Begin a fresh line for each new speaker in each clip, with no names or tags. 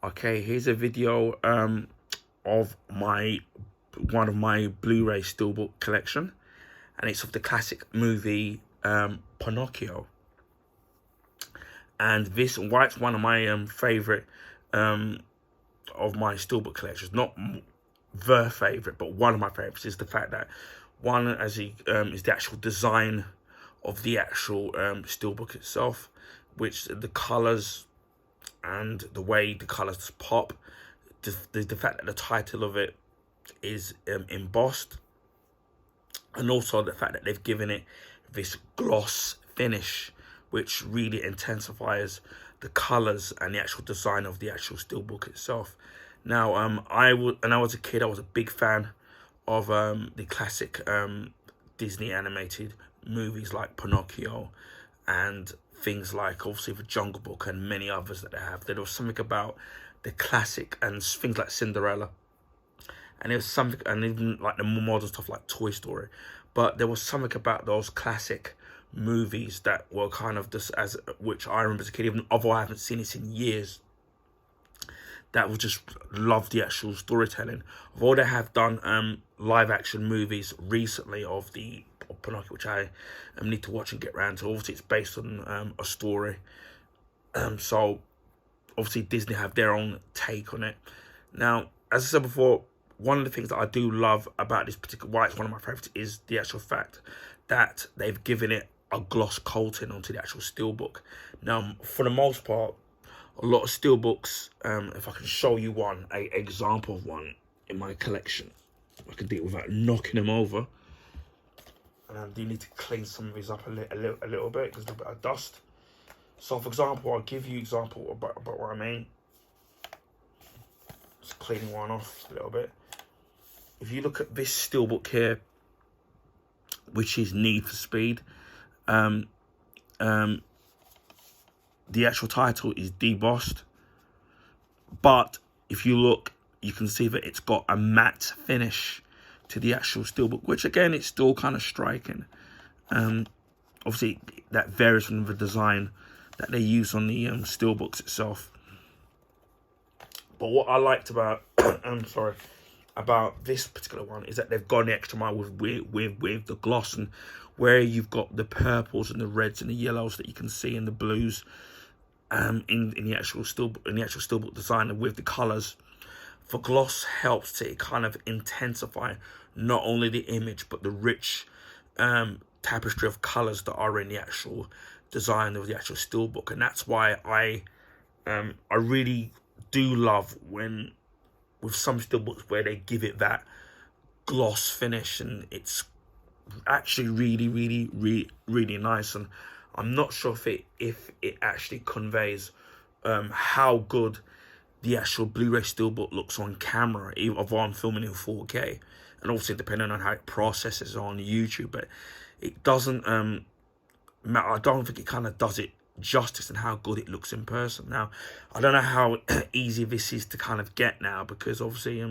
Okay, here's a video of one of my Blu-ray steelbook collection, and it's of the classic movie Pinocchio. And this, why it's one of my favorite of my steelbook collections, not the favorite, but one of my favorites, is the fact that one, as he is the actual design of the actual steelbook itself, which the colors and the way the colors pop, the fact that the title of it is embossed, and also the fact that they've given it this gloss finish, which really intensifies the colors and the actual design of the actual steelbook itself. Now, when I was a kid, I was a big fan of the classic Disney animated movies like Pinocchio and things like, obviously, The Jungle Book and many others that they have. There was something about the classic and things like Cinderella, and there was something, and even like the more modern stuff like Toy Story. But there was something about those classic movies that were kind of just, as which I remember as a kid, even although I haven't seen it in years, that would just love the actual storytelling. Although they have done live action movies recently of Pinocchio, which I need to watch and get around to. Obviously, it's based on a story, so obviously Disney have their own take on it. Now, as I said before, one of the things that I do love about this particular, why it's one of my favorites, is the actual fact that they've given it a gloss coating onto the actual steelbook. Now, for the most part, a lot of steelbooks, if I can show you an example of one in my collection, I can do it without knocking them over. And I do need to clean some of these up a little bit, because there's a bit of dust. So, for example, I'll give you an example about what I mean. Just cleaning one off a little bit. If you look at this steelbook here, which is Need for Speed, the actual title is debossed, but if you look, you can see that it's got a matte finish to the actual steelbook, which again, it's still kind of striking. Obviously, that varies from the design that they use on the steelbooks itself. But what I liked about about this particular one is that they've gone the extra mile with the gloss, and where you've got the purples and the reds and the yellows that you can see, and the blues in the actual steelbook design, and with the colors, the gloss helps to kind of intensify not only the image but the rich tapestry of colors that are in the actual design of the actual steelbook. And that's why I really do love when, with some steelbooks, where they give it that gloss finish, and it's actually really nice. And I'm not sure if it actually conveys how good the actual Blu-ray steelbook looks on camera, although I'm filming in 4K, and also depending on how it processes on YouTube. But it doesn't I don't think it kind of does it justice and how good it looks in person. Now, I don't know how easy this is to kind of get now, because obviously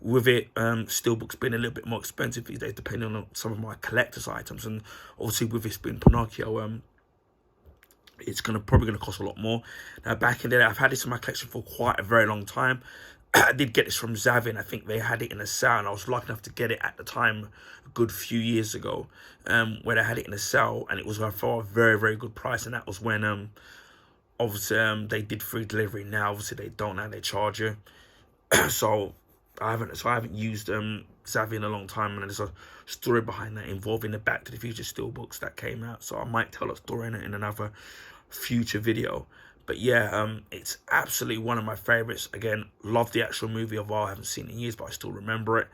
with it, steelbooks being a little bit more expensive these days, depending on some of my collector's items, and obviously with this being Pinocchio, it's probably gonna cost a lot more. Now, back in the day, I've had this in my collection for quite a very long time. I did get this from Zavin. I think they had it in a sale, and I was lucky enough to get it at the time, a good few years ago, where they had it in a sale, and it was for a very good price. And that was when obviously they did free delivery. Now obviously they don't, now they charge you. so I haven't used Zavin in a long time, and there's a story behind that involving the Back to the Future steelbooks that came out, so I might tell a story in another future video. But yeah, it's absolutely one of my favorites. Again, love the actual movie, although I haven't seen it in years, but I still remember it.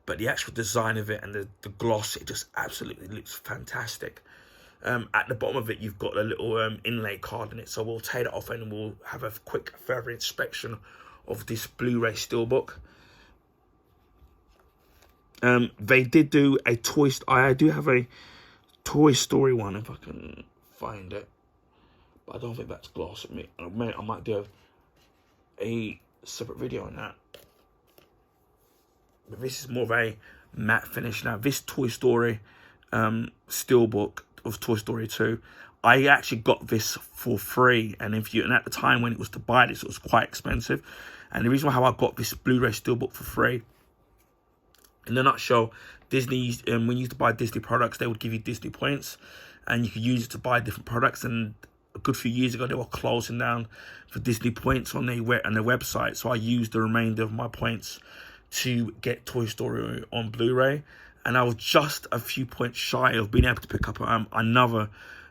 But the actual design of it and the gloss, it just absolutely looks fantastic. At the bottom of it, you've got a little inlay card in it, so we'll take it off and we'll have a quick further inspection of this Blu-ray steelbook. They did do a I do have a Toy Story one, if I can find it, but I don't think that's gloss. I might do a separate video on that. But this is more of a matte finish. Now, this Toy Story steelbook of Toy Story 2, I actually got this for free, and at the time when it was to buy this, it was quite expensive. And the reason why how I got this Blu-ray Steelbook for free, in a nutshell, Disney, when you used to buy Disney products, they would give you Disney points, and you could use it to buy different products. And a good few years ago, they were closing down for Disney points on their website. So I used the remainder of my points to get Toy Story on Blu-ray, and I was just a few points shy of being able to pick up another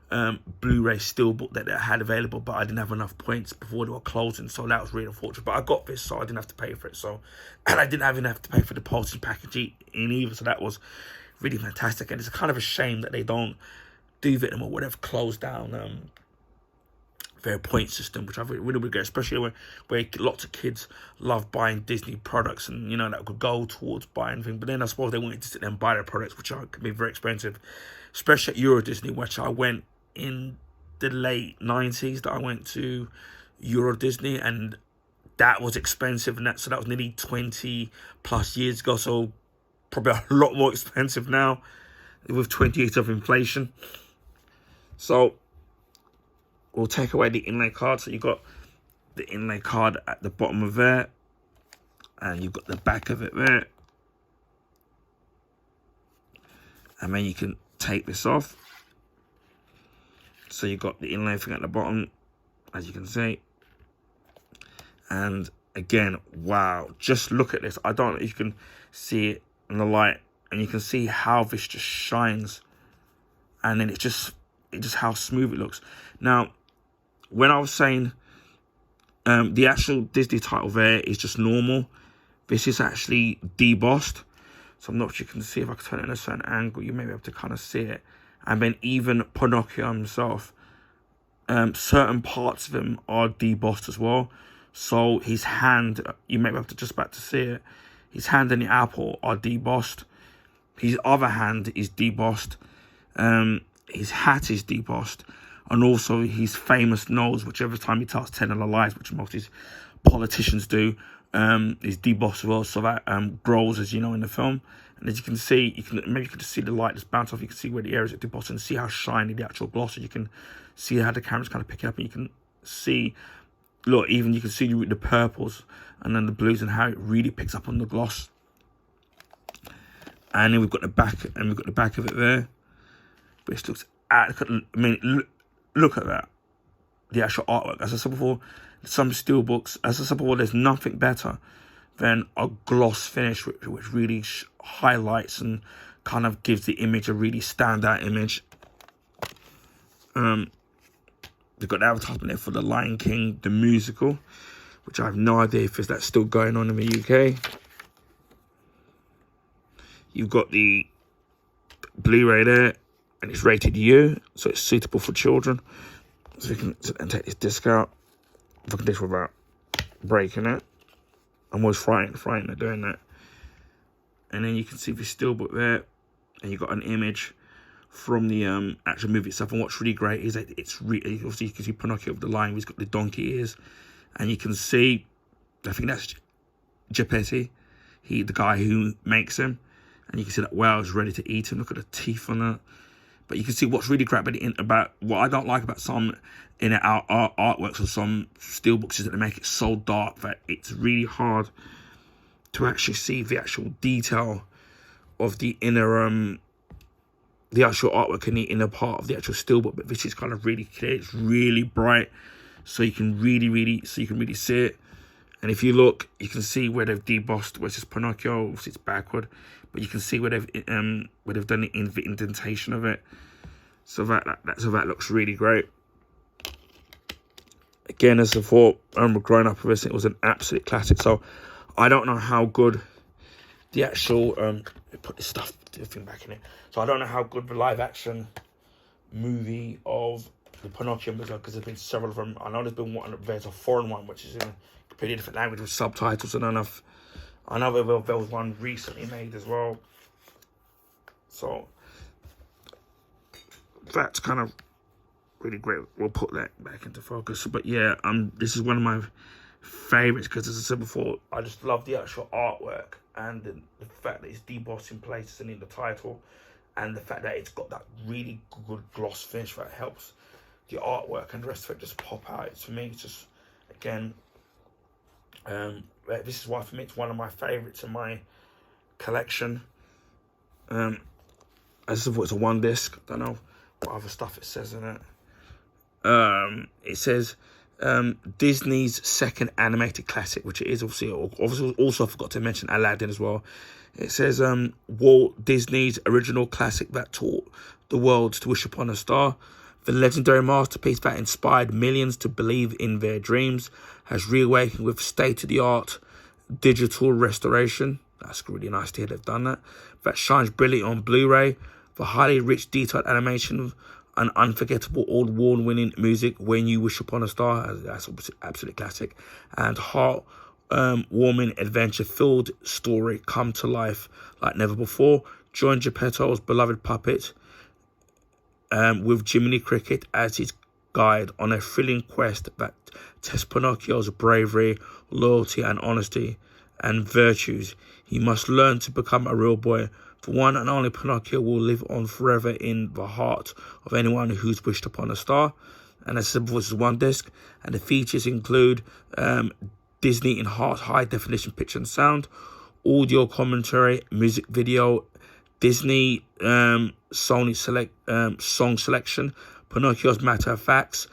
Blu-ray Steelbook that they had available, but I didn't have enough points before they were closing, so that was really unfortunate. But I got this, so I didn't have to pay for it. So, and I didn't even have to pay for the postage package in either, so that was really fantastic. And it's kind of a shame that they don't do that anymore, where they've closed down their point system, which I really regret, especially where lots of kids love buying Disney products, and that could go towards buying things. But then I suppose they wanted to sit there and buy their products, which could be very expensive, especially at Euro Disney, which I went in the late 90s. That I went to Euro Disney, and that was expensive, and so that was nearly 20 plus years ago. So probably a lot more expensive now with 20 years of inflation. So we'll take away the inlay card. So you've got the inlay card at the bottom of there, and you've got the back of it there, and then you can take this off. So you've got the inlay thing at the bottom, as you can see. And again, wow, just look at this. I don't know if you can see it in the light, and you can see how this just shines, and then it's just how smooth it looks. Now, when I was saying the actual Disney title there is just normal, this is actually debossed. So I'm not sure you can see. If I can turn it in a certain angle, you may be able to kind of see it. And then even Pinocchio himself, certain parts of him are debossed as well. So his hand, you may be able to just about to see it, his hand and the apple are debossed. His other hand is debossed. His hat is debossed. And also his famous nose, which every time he tells 10 of the lies, which most of these politicians do, is debossed as well. So that grows, as you know, in the film. And as you can see, maybe you can just see the light just bounce off. You can see where the areas are debossed and see how shiny the actual gloss is. You can see how the camera's kind of picking up, and you can see, look, even you can see the purples and then the blues and how it really picks up on the gloss. And then we've got the back, and we've got the back of it there. But it looks, look at that. The actual artwork. As I said before, some steelbooks, as I said before, there's nothing better than a gloss finish, which really highlights and kind of gives the image a really standout image. They've got the advertisement there for The Lion King, the musical, which I have no idea if that's still going on in the UK. You've got the Blu-ray there, and it's rated U, so it's suitable for children. So you can take this disc out. If I can do this without breaking it. I'm always frightened of doing that. And then you can see the steelbook there, and you've got an image from the actual movie itself. And what's really great is that it's really, obviously you can see Pinocchio with the lion, he's got the donkey ears, and you can see, I think that's Geppetto, the guy who makes him, and you can see that whale is ready to eat him. Look at the teeth on that. But you can see what's really great about what I don't like about some in our artworks or some steelbooks is that they make it so dark that it's really hard to actually see the actual detail of the inner the actual artwork in the inner part of the actual steelbook. But this is kind of really clear. It's really bright, so you can really see it. And if you look, you can see where they've debossed, where it's just Pinocchio, obviously it's backward, but you can see where they've done the indentation of it. So that looks really great. Again, as I thought, growing up with this, it was an absolute classic. So I don't know how good the actual put this thing back in it. So I don't know how good the live action movie of the Pinocchio was, because there's been several of them. I know there's a foreign one which is in a completely different language with subtitles, and I know there was one recently made as well. So that's kind of really great. We'll put that back into focus. But yeah, this is one of my favorites because, as I said before, I just love the actual artwork and the fact that it's debossed in places and in the title, and the fact that it's got that really good gloss finish that helps the artwork and the rest of it just pop out. It's, for me, it's just, again, this is why for me it's one of my favourites in my collection. As if it's a one disc. Don't know what other stuff it says in it. It says Disney's second animated classic, which it is obviously. Also, I forgot to mention Aladdin as well. It says Walt Disney's original classic that taught the world to wish upon a star. The legendary masterpiece that inspired millions to believe in their dreams has reawakened with state-of-the-art digital restoration. That's really nice to hear they've done that. That shines brilliantly on Blu-ray. The highly rich, detailed animation and unforgettable award-winning music, When You Wish Upon a Star, that's absolutely classic. And heart-warming, adventure-filled story come to life like never before. Join Geppetto's beloved puppet with Jiminy Cricket as his guide on a thrilling quest that tests Pinocchio's bravery, loyalty and honesty and virtues. He must learn to become a real boy. For one and only Pinocchio will live on forever in the heart of anyone who's wished upon a star. And as simple as one disc. And the features include Disney enhanced high definition picture and sound, audio commentary, music video, Disney song selection, Pinocchio's matter of facts,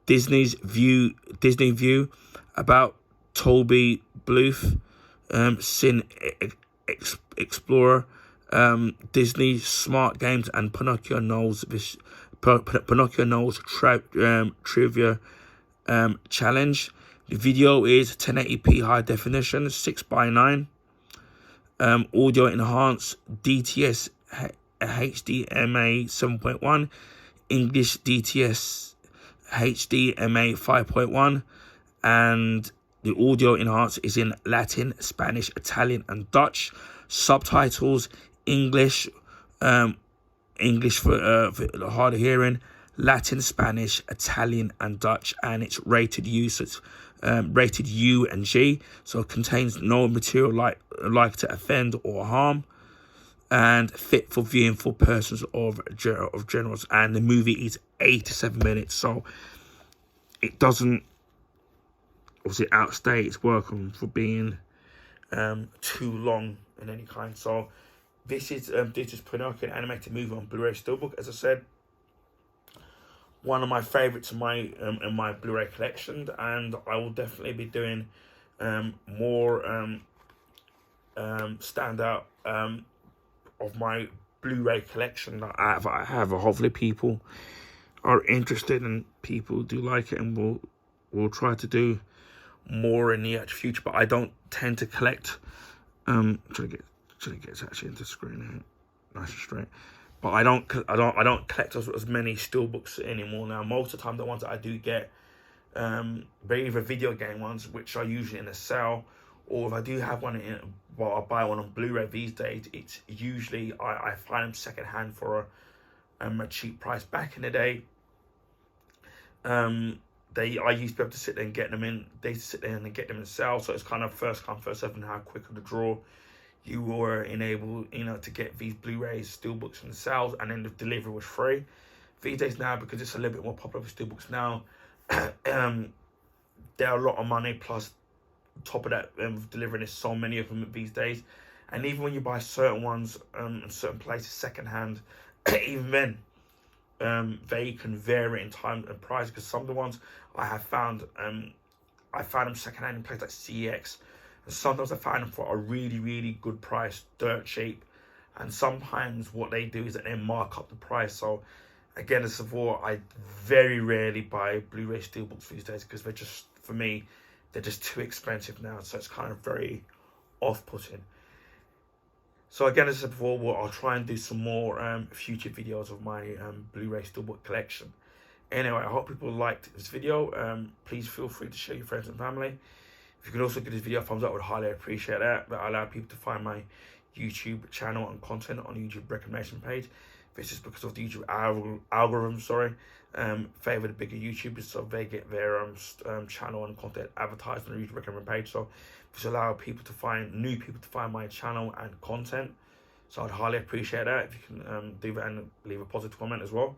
Disney view about Toby Bluth, Sin Explorer, Disney smart games, and Pinocchio knows trivia challenge. The video is 1080p high definition, 6:9. Audio enhanced DTS HDMA 7.1, English DTS HDMA 5.1, and the audio enhanced is in Latin, Spanish, Italian, and Dutch. Subtitles English, English for the hard of hearing, Latin, Spanish, Italian, and Dutch, and it's rated U. So it's rated U and G, so it contains no material like to offend or harm, and fit for viewing for persons of generals. And the movie is 87 minutes, so it doesn't obviously outstay its welcome for being too long in any kind. So this is Pinocchio, an animated movie on Blu-ray Steelbook. As I said, one of my favourites in my Blu-ray collection, and I will definitely be doing more standout of my Blu-ray collection that I have. Hopefully people are interested and people do like it, and we'll try to do more in the future. But I don't tend to collect. Trying to get it actually into the screen here, nice and straight. But I don't collect as many steelbooks anymore now. Most of the time, the ones that I do get, they're either video game ones, which are usually in a sale, or if I do have one I buy one on Blu-ray these days, it's usually I find them secondhand for a cheap price. Back in the day, I used to be able to sit there and get them in. They used to sit there and get them in sale, so it's kind of first come first served, and how quick of the draw you were enabled, to get these Blu-rays, steelbooks in the sales, and then the delivery was free. These days now, because it's a little bit more popular with steelbooks now, they're a lot of money. Plus, on top of that, delivering is so many of them these days. And even when you buy certain ones in certain places secondhand, even then, they can vary in time and price. Because some of the ones I have found, I found them secondhand in places like CX. And sometimes I find them for a really, really good price, dirt cheap. And sometimes what they do is that they mark up the price. So again, as before, I very rarely buy Blu-ray steelbooks these days, because they're just, for me, they're just too expensive now. So it's kind of very off-putting. So again, as I said before, I'll try and do some more future videos of my Blu-ray steelbook collection. Anyway, I hope people liked this video. Please feel free to share your friends and family. If you can also give this video a thumbs up, I would highly appreciate that. That allows people to find my YouTube channel and content on the YouTube recommendation page. This is because of the YouTube algorithm, favour the bigger YouTubers, so they get their channel and content advertised on the YouTube recommend page. So this allows people to find new people to find my channel and content. So I'd highly appreciate that if you can do that and leave a positive comment as well.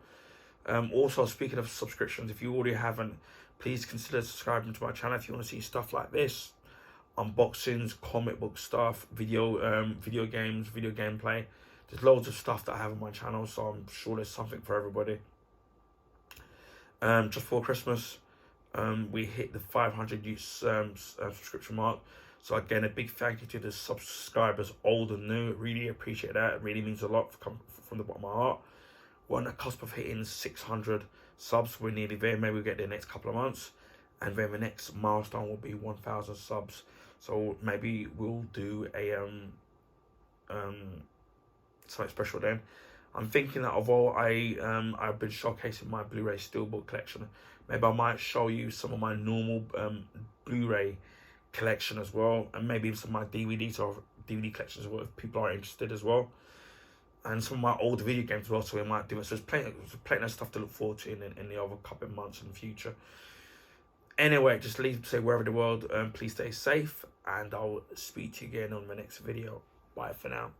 Also, speaking of subscriptions, if you already haven't, please consider subscribing to my channel if you want to see stuff like this, unboxings, comic book stuff, video games, video gameplay. There's loads of stuff that I have on my channel, so I'm sure there's something for everybody. Just before Christmas, we hit the 500 subscription mark. So again, a big thank you to the subscribers, old and new. Really appreciate that. It really means a lot from the bottom of my heart. We're on the cusp of hitting 600 subs. We're nearly there. Maybe we'll get there next couple of months. And then the next milestone will be 1,000 subs. So maybe we'll do a something special then. I'm thinking that although I've been showcasing my Blu-ray Steelbook collection, maybe I might show you some of my normal Blu-ray collection as well, and maybe even some of my DVDs or DVD collections as well if people are interested as well, and some of my old video games as well. So we might do it. So there's plenty of stuff to look forward to in the other couple of months in the future. Anyway, just leave to say wherever in the world, please stay safe, and I'll speak to you again on the next video. Bye for now.